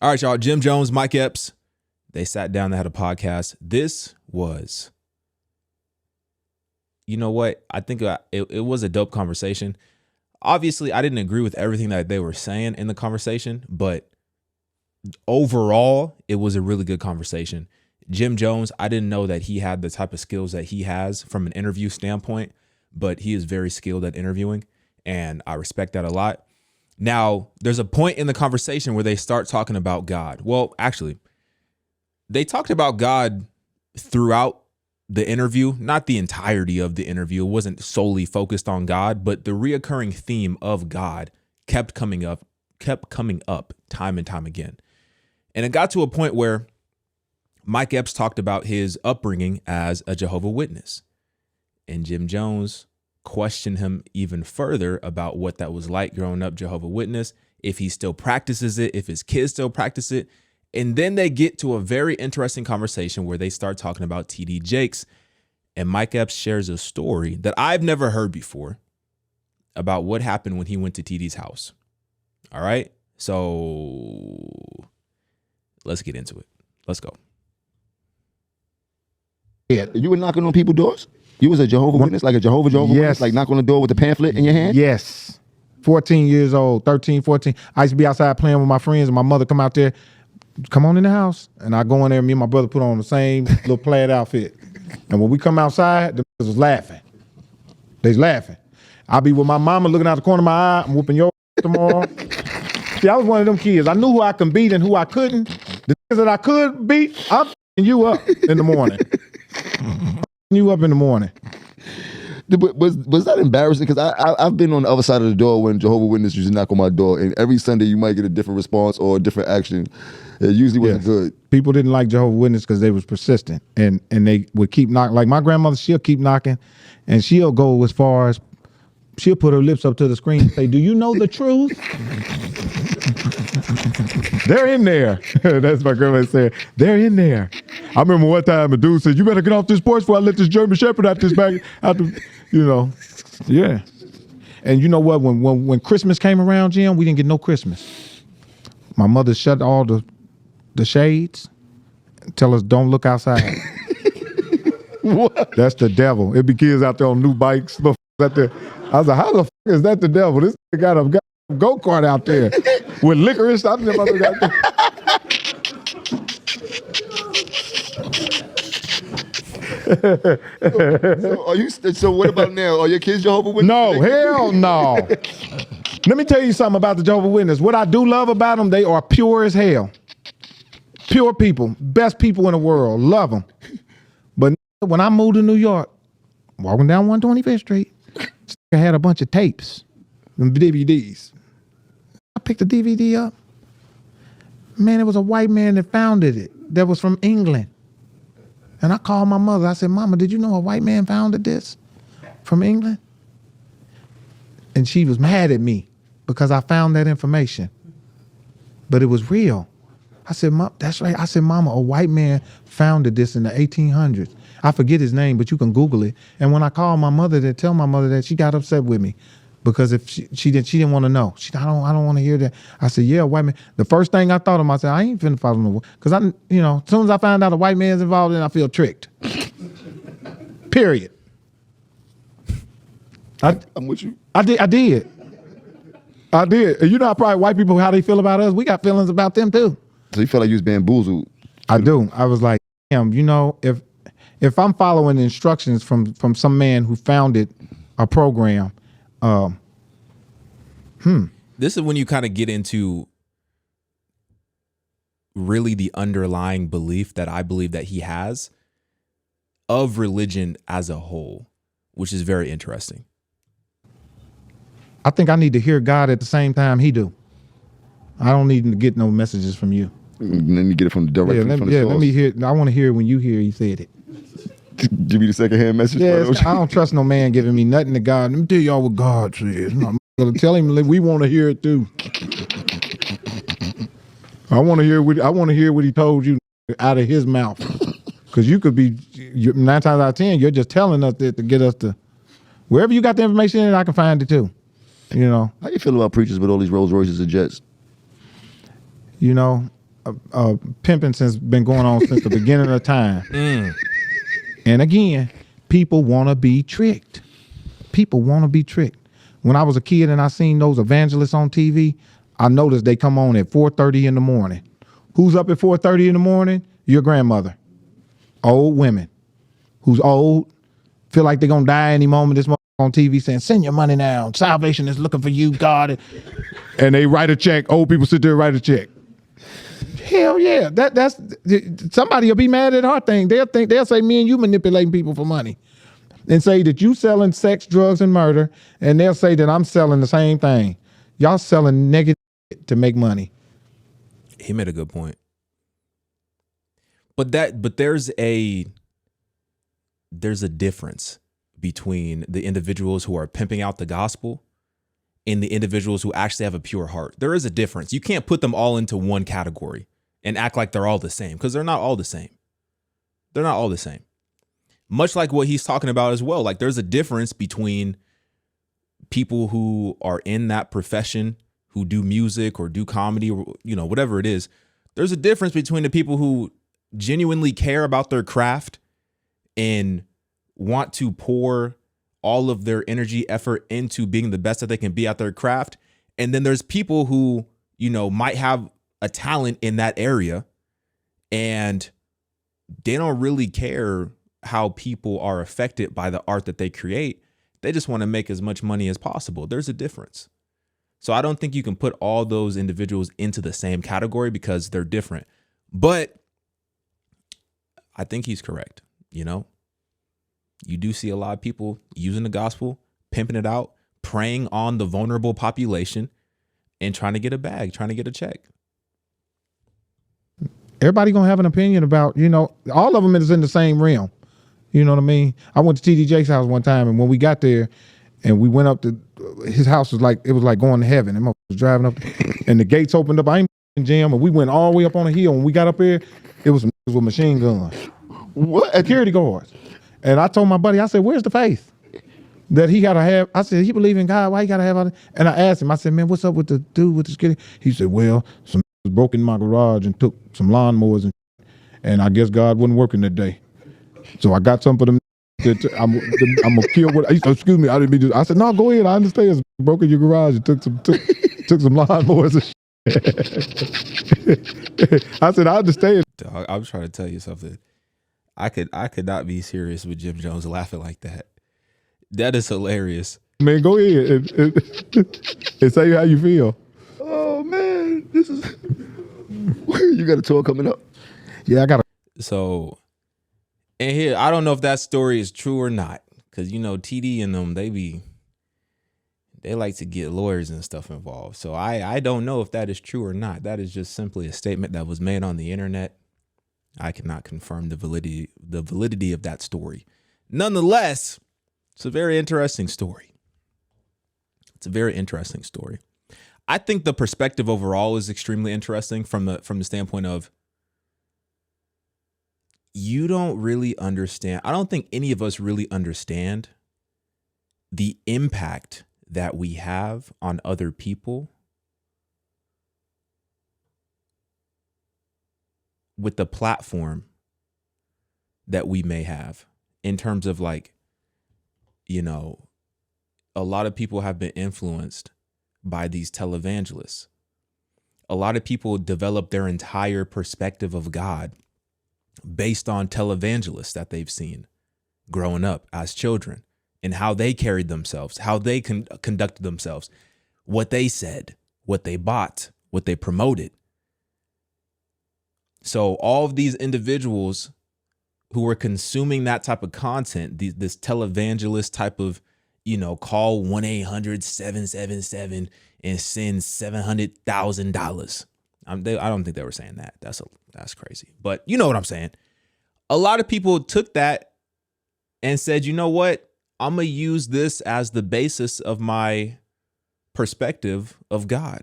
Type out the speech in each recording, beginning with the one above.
All right, y'all. Jim Jones, Mike Epps, they sat down, they had a podcast. This was, you know what? I think it was a dope conversation. Obviously, I didn't agree with everything that they were saying in the conversation, but overall, it was a really good conversation. Jim Jones, I didn't know that he had the type of skills that he has from an interview standpoint, but he is very skilled at interviewing, and I respect that a lot. Now, there's a point in the conversation where they start talking about God. Well, actually, they talked about God throughout the interview, not the entirety of the interview. It wasn't solely focused on God, but the reoccurring theme of God kept coming up time and time again. And it got to a point where Mike Epps talked about his upbringing as a Jehovah Witness. And Jim Jones questioned him even further about what that was like growing up Jehovah Witness, if he still practices it, if his kids still practice it. And then they get to a very interesting conversation where they start talking about T.D. Jakes. And Mike Epps shares a story that I've never heard before about what happened when he went to T.D.'s house. All right. So let's get into it. Let's go. Yeah, you were knocking on people's doors? You was a Jehovah Witness, like a Jehovah Witness, like knock on the door with the pamphlet in your hand? Yes. 14 years old, 13, 14. I used to be outside playing with my friends, and my mother come out there, come on in the house. And I go in there, me and my brother put on the same little plaid outfit. And when we come outside, the was laughing. They's laughing. I'll be with my mama looking out the corner of my eye, I'm whooping your tomorrow. See, I was one of them kids. I knew who I can beat and who I couldn't. The things that I could beat, I'm you up in the morning. You up in the morning. Was that embarrassing? Because I've been on the other side of the door when Jehovah Witnesses used to knock on my door, and every Sunday you might get a different response or a different action. It usually wasn't good. People didn't like Jehovah Witnesses because they was persistent, and they would keep knocking. Like my grandmother, she'll keep knocking, and she'll go as far as she'll put her lips up to the screen and say, "Do you know the truth?" They're in there. That's my grandma said. They're in there. I remember one time a dude said, "You better get off this porch before I let this German Shepherd out this bag." Yeah. And you know what? When Christmas came around, Jim, we didn't get no Christmas. My mother shut all the shades and tell us don't look outside. What? That's the devil. It be kids out there on new bikes. Out there. I was like, how the f is that the devil? This got a go-kart out there with licorice. I've never got there. So what about now? Are your kids Jehovah Witnesses? No, hell no. Let me tell you something about the Jehovah Witness. What I do love about them, they are pure as hell. Pure people, best people in the world, love them. But when I moved to New York, walking down 125th Street, I had a bunch of tapes and DVDs. I picked the DVD up. Man, it was a white man that founded it. That was from England. And I called my mother. I said, "Mama, did you know a white man founded this from England?" And she was mad at me because I found that information. But it was real. I said, "Mom, that's right." I said, "Mama, a white man founded this in the 1800s. I forget his name, but you can Google it." And when I called my mother to tell my mother that, she got upset with me because if she didn't want to know. She said, I don't want to hear that. I said, "Yeah, white man." The first thing I thought of, I said, I ain't finna follow no, because as soon as I find out a white man's involved in it, I feel tricked. Period. I'm with you. I did. And you know how probably white people, how they feel about us, we got feelings about them too. So you felt like you was bamboozled? I do. I was like, damn, if I'm following instructions from some man who founded a program, This is when you kind of get into really the underlying belief that I believe that he has of religion as a whole, which is very interesting. I think I need to hear God at the same time he do. I don't need to get no messages from you. Let me get it from the direct from the source. Let me hear. I want to hear it when you hear he said it. Give me the secondhand message. Yeah, I don't trust no man giving me nothing to God. Let me tell y'all what God says. I'm gonna tell him we want to hear it too. I want to hear what he told you out of his mouth. Because you could be 9 times out of 10, you're just telling us that to get us to wherever you got the information in, I can find it too. How you feel about preachers with all these Rolls Royces and jets? pimping since been going on since the beginning of time. And again, people want to be tricked. People want to be tricked. When I was a kid and I seen those evangelists on TV, I noticed they come on at 4:30 in the morning. Who's up at 4:30 in the morning? Your grandmother. Old women who's old, feel like they're going to die any moment. This on TV saying, send your money now. Salvation is looking for you, God. And they write a check. Old people sit there and write a check. Hell yeah. That's somebody will be mad at our thing. They'll say me and you manipulating people for money. And say that you selling sex, drugs, and murder. And they'll say that I'm selling the same thing. Y'all selling negative to make money. He made a good point. But there's a difference between the individuals who are pimping out the gospel and the individuals who actually have a pure heart. There is a difference. You can't put them all into one category and act like they're all the same, because they're not all the same. They're not all the same. Much like what he's talking about as well. Like, there's a difference between people who are in that profession, who do music or do comedy or, whatever it is. There's a difference between the people who genuinely care about their craft and want to pour all of their energy, effort into being the best that they can be at their craft. And then there's people who, might have a talent in that area and they don't really care how people are affected by the art that they create. They just want to make as much money as possible. There's a difference. So I don't think you can put all those individuals into the same category because they're different. But I think he's correct. You do see a lot of people using the gospel, pimping it out, preying on the vulnerable population, and trying to get a bag, trying to get a check. Everybody gonna have an opinion about, all of them is in the same realm. You know what I mean? I went to TD Jake's house one time, and when we got there and we went up to his house, was like going to heaven. And I was driving up and the gates opened up. I ain't in jam, and we went all the way up on a hill. When we got up there, it was with machine guns. What? Security guards. And I told my buddy, I said, where's the faith that he got to have? I said, he believe in God. Why he got to have all that? And I asked him, I said, man, what's up with the dude with the security? He said, well, some broke in my garage and took some lawnmowers and I guess God wasn't working that day. So I got some for them. I'm gonna kill what. Excuse me, I didn't mean to. I said, no, go ahead. I understand. It's broke in your garage and took some lawnmowers and shit. I said, I understand. Dog, I'm trying to tell you something. I could not be serious with Jim Jones laughing like that. That is hilarious. Man, go ahead and say how you feel. Oh man, this is. You got a tour coming up? Yeah, I got a. So. And here, I don't know if that story is true or not, because TD and them, they like to get lawyers and stuff involved. So I don't know if that is true or not. That is just simply a statement that was made on the internet. I cannot confirm the validity of that story. Nonetheless, it's a very interesting story. It's a very interesting story. I think the perspective overall is extremely interesting from the standpoint of, you don't really understand. I don't think any of us really understand the impact that we have on other people with the platform that we may have, in terms of a lot of people have been influenced by these televangelists. A lot of people develop their entire perspective of God based on televangelists that they've seen growing up as children and how they carried themselves, how they conducted themselves, what they said, what they bought, what they promoted. So all of these individuals who were consuming that type of content, this televangelist type of, call 1-800-777 and send $700,000. I don't think they were saying that. That's crazy. But you know what I'm saying? A lot of people took that and said, you know what? I'm going to use this as the basis of my perspective of God.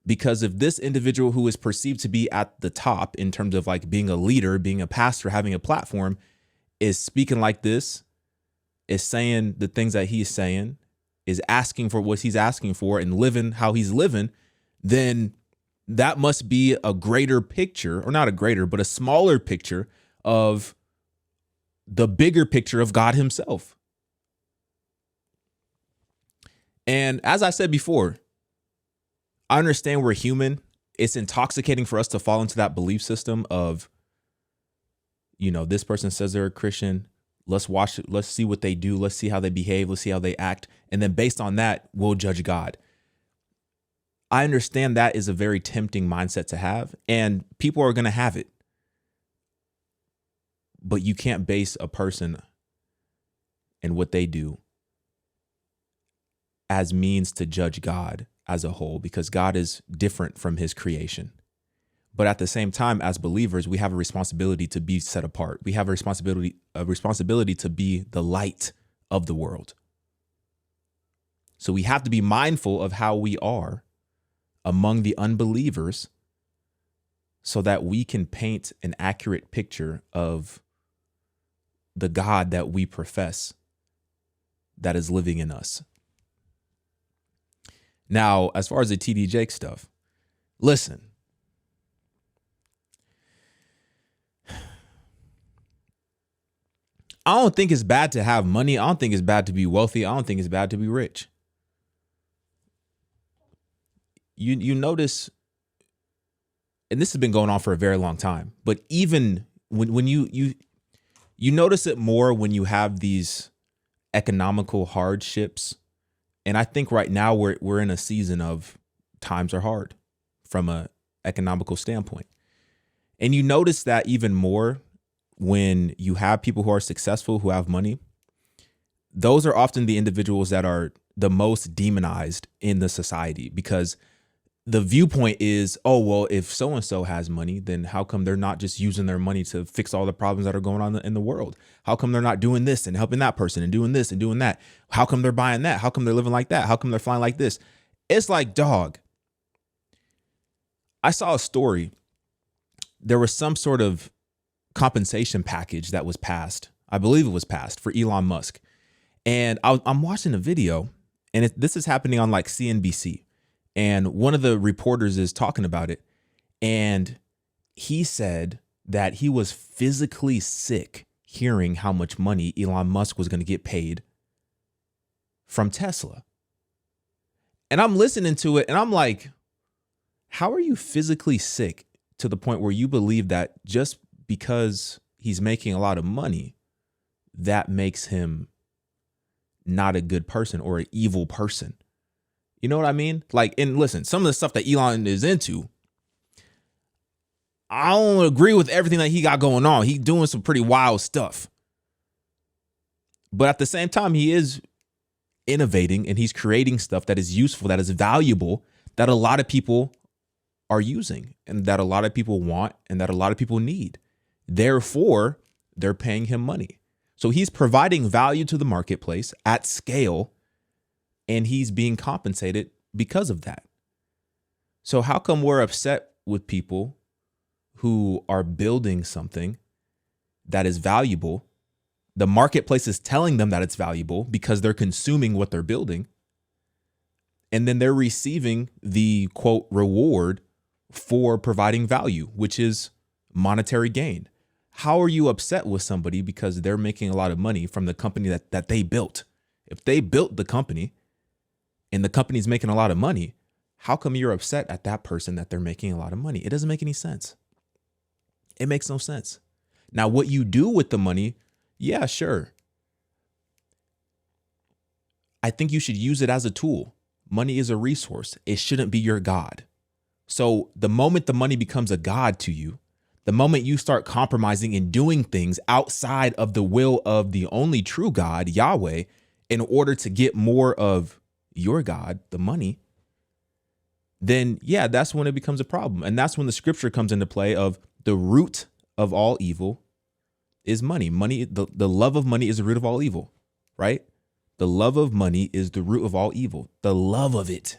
Because if this individual who is perceived to be at the top in terms of being a leader, being a pastor, having a platform, is speaking like this, is saying the things that he's saying, is asking for what he's asking for and living how he's living, then that must be a greater picture, or not a greater, but a smaller picture of the bigger picture of God himself. And as I said before, I understand we're human. It's intoxicating for us to fall into that belief system of, this person says they're a Christian. Let's watch it. Let's see what they do. Let's see how they behave. Let's see how they act. And then based on that, we'll judge God. I understand that is a very tempting mindset to have, and people are going to have it. But you can't base a person and what they do as means to judge God as a whole, because God is different from his creation. But at the same time, as believers, we have a responsibility to be set apart. We have a responsibility to be the light of the world. So we have to be mindful of how we are among the unbelievers so that we can paint an accurate picture of the God that we profess that is living in us. Now, as far as the TD Jake stuff, listen. I don't think it's bad to have money. I don't think it's bad to be wealthy. I don't think it's bad to be rich. You notice, and this has been going on for a very long time, but even when you notice it more when you have these economical hardships. And I think right now we're in a season of times are hard from a economical standpoint. And you notice that even more when you have people who are successful, who have money. Those are often the individuals that are the most demonized in the society, because the viewpoint is, oh, well, if so-and-so has money, then how come they're not just using their money to fix all the problems that are going on in the world? How come they're not doing this and helping that person and doing this and doing that? How come they're buying that? How come they're living like that? How come they're flying like this? It's like, dog. I saw a story. There was some sort of compensation package that was passed. I believe it was passed for Elon Musk. And I'm watching a video, and this is happening on like CNBC. And one of the reporters is talking about it. And he said that he was physically sick hearing how much money Elon Musk was going to get paid from Tesla. And I'm listening to it and I'm like, how are you physically sick to the point where you believe that just because he's making a lot of money, that makes him not a good person or an evil person? You know what I mean? Like, and listen, some of the stuff that Elon is into, I don't agree with everything that he got going on. He's doing some pretty wild stuff. But at the same time, he is innovating and he's creating stuff that is useful, that is valuable, that a lot of people are using and that a lot of people want and that a lot of people need. Therefore, they're paying him money. So he's providing value to the marketplace at scale, and he's being compensated because of that. So how come we're upset with people who are building something that is valuable? The marketplace is telling them that it's valuable because they're consuming what they're building. And then they're receiving the, quote, reward for providing value, which is monetary gain. How are you upset with somebody because they're making a lot of money from the company that they built? If they built the company and the company's making a lot of money, how come you're upset at that person that they're making a lot of money? It doesn't make any sense. It makes no sense. Now, what you do with the money, yeah, sure. I think you should use it as a tool. Money is a resource. It shouldn't be your God. So the moment the money becomes a God to you, the moment you start compromising and doing things outside of the will of the only true God, Yahweh, in order to get more of your God, the money, then yeah, that's when it becomes a problem. And that's when the scripture comes into play of the root of all evil is money. Money, the love of money is the root of all evil, right? The love of money is the root of all evil. The love of it.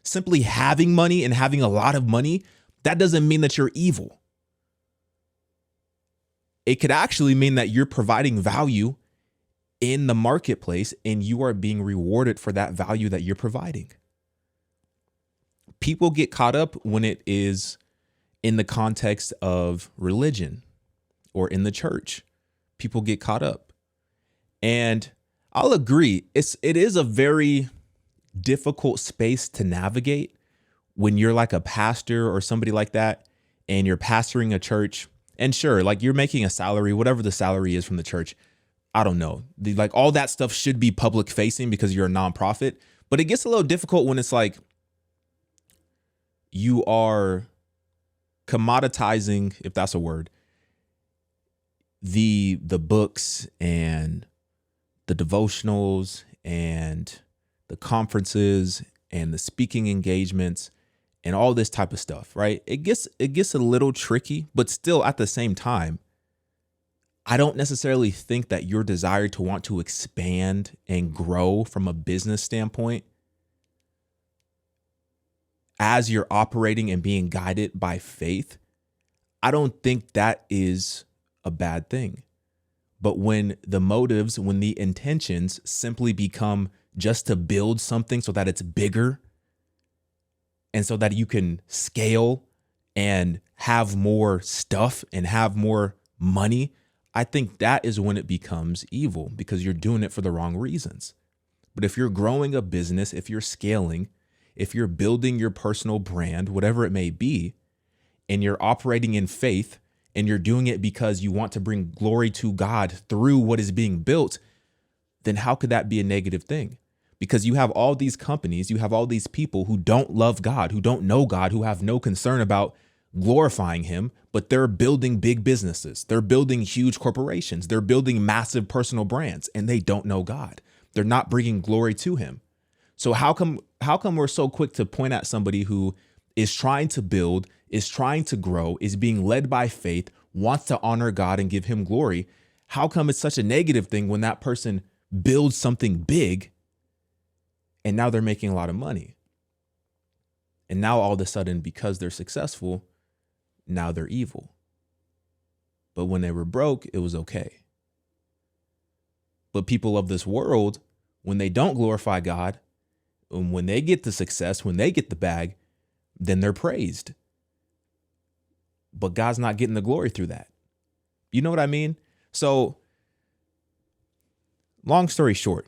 Simply having money and having a lot of money, that doesn't mean that you're evil. It could actually mean that you're providing value in the marketplace and you are being rewarded for that value that you're providing. people get caught up when it is in the context of religion or in the church. People get caught up. And I'll agree, it is a very difficult space to navigate when you're like a pastor or somebody like that, and you're pastoring a church. And sure, like you're making a salary, whatever the salary is from the church. I don't know. Like all that stuff should be public facing because you're a nonprofit. But it gets a little difficult when it's like you are commoditizing, if that's a word, the books and the devotionals and the conferences and the speaking engagements and all this type of stuff, right? It gets a little tricky, but still at the same time, I don't necessarily think that your desire to want to expand and grow from a business standpoint, as you're operating and being guided by faith, I don't think that is a bad thing. But when the motives, when the intentions simply become just to build something so that it's bigger and so that you can scale and have more stuff and have more money, I think that is when it becomes evil, because you're doing it for the wrong reasons. But if you're growing a business, if you're scaling, if you're building your personal brand, whatever it may be, and you're operating in faith and you're doing it because you want to bring glory to God through what is being built, then how could that be a negative thing? Because you have all these companies, you have all these people who don't love God, who don't know God, who have no concern about glorifying him, but they're building big businesses. They're building huge corporations. They're building massive personal brands, and they don't know God. They're not bringing glory to him. So how come we're so quick to point at somebody who is trying to build, is trying to grow, is being led by faith, wants to honor God and give him glory? How come it's such a negative thing when that person builds something big and now they're making a lot of money? And now all of a sudden, because they're successful, now they're evil. But when they were broke, it was okay. But people of this world, when they don't glorify God, and when they get the success, when they get the bag, then they're praised. But God's not getting the glory through that. You know what I mean? So, long story short,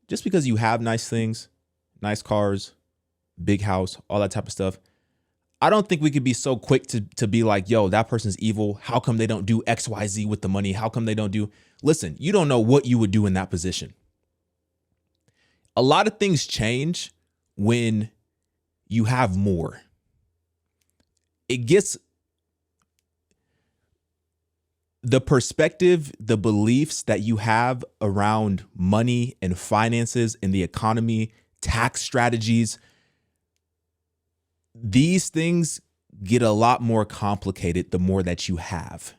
just because you have nice things, nice cars, big house, all that type of stuff, I don't think we could be so quick to be like, yo, that person's evil. How come they don't do X, Y, Z with the money? How come they don't do? Listen, you don't know what you would do in that position. A lot of things change when you have more. It gets the perspective, the beliefs that you have around money and finances and the economy, tax strategies. These things get a lot more complicated the more that you have.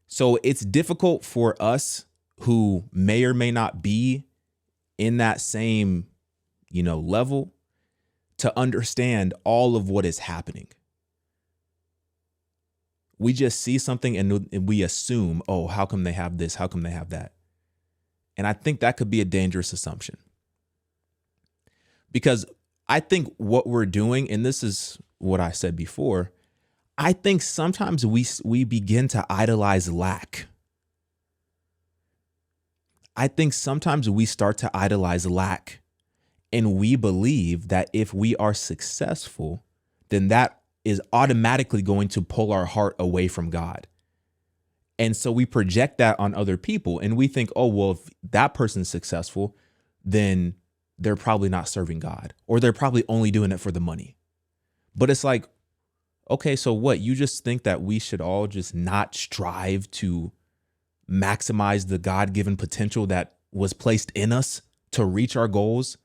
So it's difficult for us who may or may not be in that same, level to understand all of what is happening. We just see something and we assume, oh, how come they have this? How come they have that? And I think that could be a dangerous assumption. Because I think what we're doing, and this is what I said before, I think sometimes we begin to idolize lack. I think sometimes we start to idolize lack, and we believe that if we are successful, then that is automatically going to pull our heart away from God. And so we project that on other people, and we think, oh, well, if that person's successful, then they're probably not serving God, or they're probably only doing it for the money. But it's like, okay, so what? You just think that we should all just not strive to maximize the God-given potential that was placed in us to reach our goals,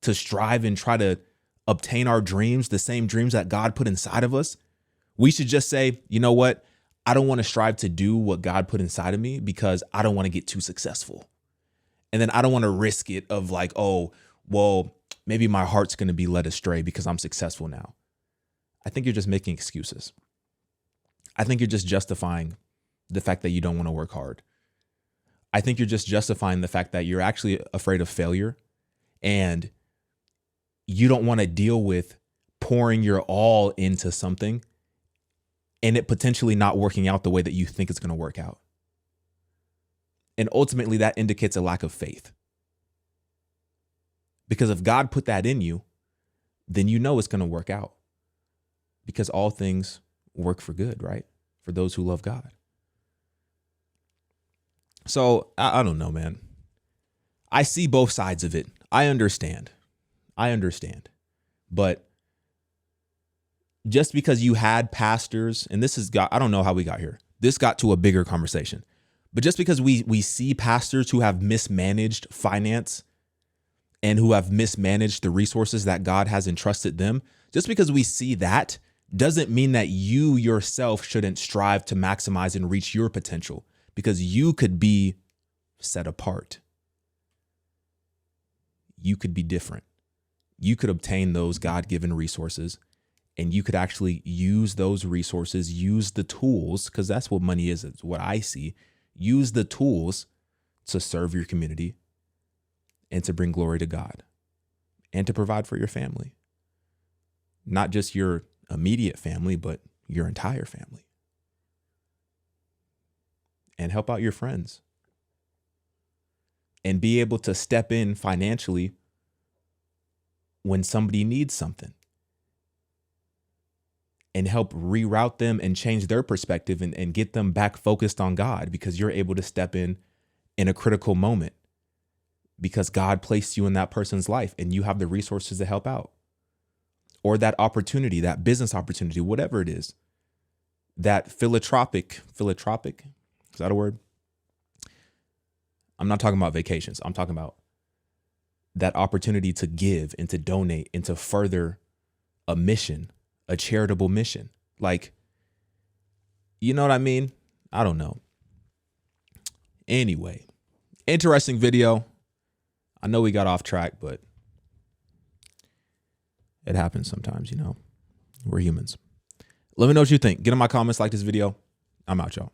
to strive and try to obtain our dreams, the same dreams that God put inside of us? We should just say, you know what? I don't want to strive to do what God put inside of me because I don't want to get too successful. And then I don't want to risk it of like, oh, well, maybe my heart's going to be led astray because I'm successful now. I think you're just making excuses. I think you're just justifying the fact that you don't want to work hard. I think you're just justifying the fact that you're actually afraid of failure, and you don't want to deal with pouring your all into something and it potentially not working out the way that you think it's going to work out. And ultimately that indicates a lack of faith. Because if God put that in you, then you know it's going to work out. Because all things work for good, right? For those who love God. So I don't know, man. I see both sides of it. I understand. But just because you had pastors, and I don't know how we got here. This got to a bigger conversation. But just because we see pastors who have mismanaged finance and who have mismanaged the resources that God has entrusted them, just because we see that doesn't mean that you yourself shouldn't strive to maximize and reach your potential, because you could be set apart. You could be different. You could obtain those God-given resources, and you could actually use those resources, use the tools, because that's what money is. It's what I see. Use the tools to serve your community and to bring glory to God and to provide for your family. Not just your immediate family, but your entire family. And help out your friends. And be able to step in financially when somebody needs something. And help reroute them and change their perspective and get them back focused on God, because you're able to step in a critical moment because God placed you in that person's life and you have the resources to help out. Or that opportunity, that business opportunity, whatever it is, that philanthropic, is that a word? I'm not talking about vacations. I'm talking about that opportunity to give and to donate and to further a mission, a charitable mission. Like, you know what I mean? I don't know. Anyway, interesting video. I know we got off track, but it happens sometimes, you know. We're humans. Let me know what you think. Get in my comments, like this video. I'm out, y'all.